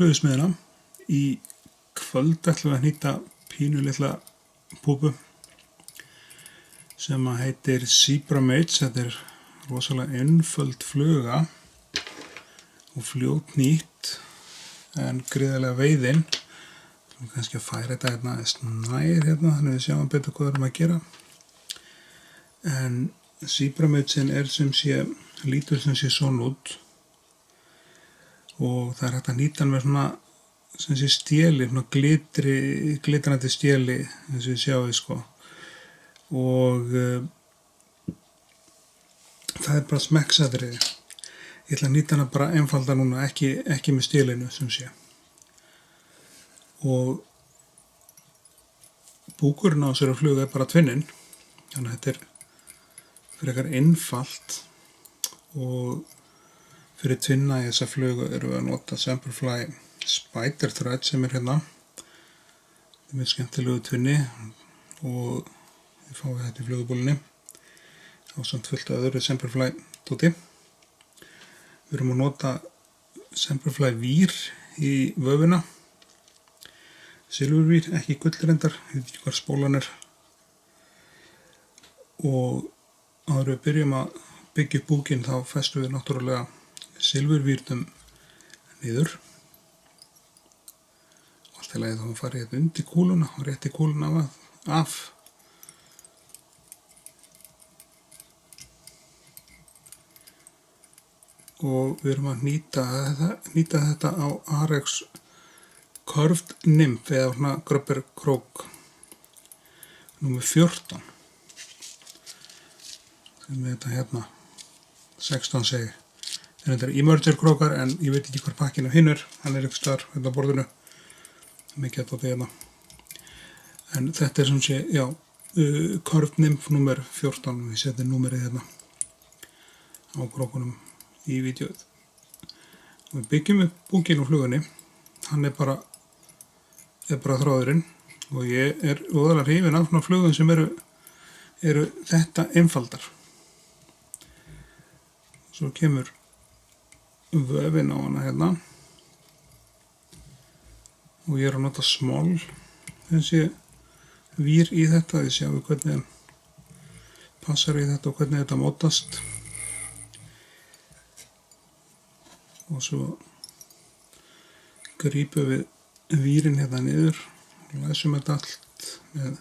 flugsmiðina. Í kvöld ætlum við að hnýta pínu litla púpu sem heitir Zebra Mates. Þetta rosalega einföld fluga og fljótnýtt en gríðarlega veiðin. Við kannski að færa þetta nær þannig við sjáum betur hvað við erum að gera. En Zebra Matesin lítur sem sé svona út og það hægt að nýta hann með svona sem sé stjeli, svona glitrandi stjeli eins og við sjáum sko. Og það bara smekksatriði. Ég ætla að nýta hana bara einfalda núna, ekki með stélinu sem sé. Og búkurinn á þessari flugu bara tvinninn, þannig að þetta frekar einfalt og fyrir tvinna í þessa flugu erum við að nota Semperfli Spider Thread sem hérna. Þetta mjög skemmtilegu tvinni og við fáum þetta í flugubólinni á samt fullt öðru Semperfli dóti. Við erum að nota Semperfli vír í vöfina. Silfurvír, ekki gullrendar, ég veit ekki hvað spólan og áður við byrjum að byggja upp búkinn þá festum við náttúrulega silfurvírnum niður. Allt í lagi þá farið þetta undir kúluna og rétti kúluna af. Og við erum að nýta þetta á Arex Curved Nymph eða svona gröppur krók númer 14 sem við þetta hérna 16 segi. Þetta emerger krókar en ég veit ekki hver pakkinn af hinn hann ykkur staðar hérna á borðinu mikið að bóti hérna en þetta sem sé, já Curved Nymph númer 14 við setjum númerið hérna á krókunum í vídeóið. Við byggjum upp búkinn á flugunni hann bara þráðurinn og ég óðalega hrifinn af svona flugum sem eru þetta einfaldar. Svo kemur vöfin á hana hérna og ég að nota small þessi vír í þetta, þið sjáum hvernig hann passar í þetta og hvernig þetta mótast og svo grípum við vírinn hérna niður og læsum þetta allt með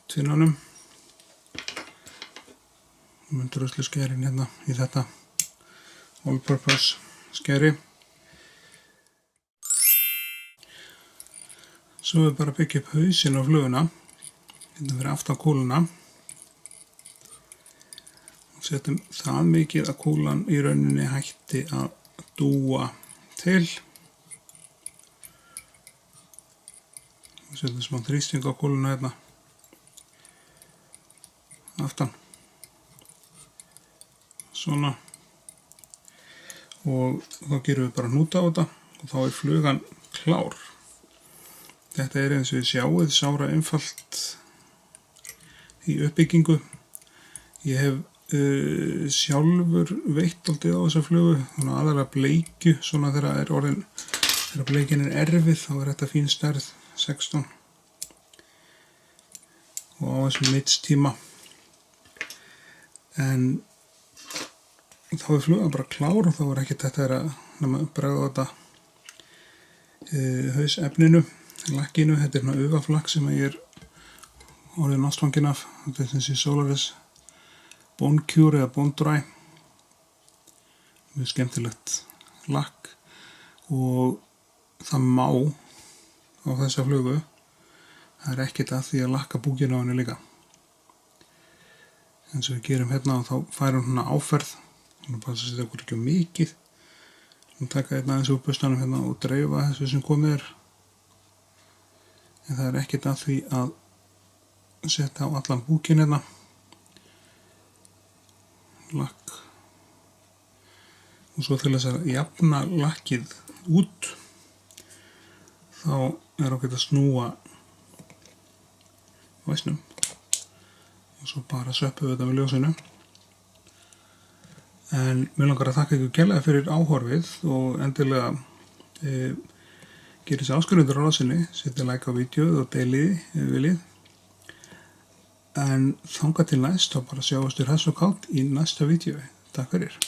tvinnanum og myndur öslu skerin hérna í þetta all purpose skeri. Svo við bara byggja upp hausinn á fluguna hérna fyrir aftan kúluna og setjum það mikið að kúlan í rauninni hætti að dúa til. Setjum smá þrýsting á kúluna hérna aftan svona og þá gerum við bara hnúta á þetta og þá flugan klár. Þetta eins og við sjáum sára einfalt í uppbyggingu. Ég hef sjálfur veitt aldrei á þessa flugu þannig aðalega bleikju svona þegar bleikin erfið þá þetta fín stærð 16 og á þessum mittstíma en þá flugan bara klár og þá ekkert þetta að bregða þetta hausefninu, lakkinu, þetta svona ufaflakk sem ég orðinn ástfanginn af, þetta þessi Solaris Bone Cure eða Bone Dry, mjög skemmtilegt lakk og það má á þessa flugu það ekkert að því að lakka búkinn á henni líka eins og við gerum hérna og þá færum hún áferð og bara setja okkur ekki mikið og taka hérna aðeins úr bustanum hérna og dreifa þessu sem komið en það ekkert að því að setja á allan búkinn hérna lakk og svo til þess að jafna lakkið út þá ágætt að snúa væsnum og svo bara sveppum við þetta með ljósinu en mér langar að þakka ykkur kærlega fyrir áhorfið og endilega Gerið þess áskrifendur á rásinni, setja like á vídeoð og deiliði ef þið viljið. En þangað til næst, þá bara sjáumst við hress og kátt í næsta vídeói. Takk fyrir.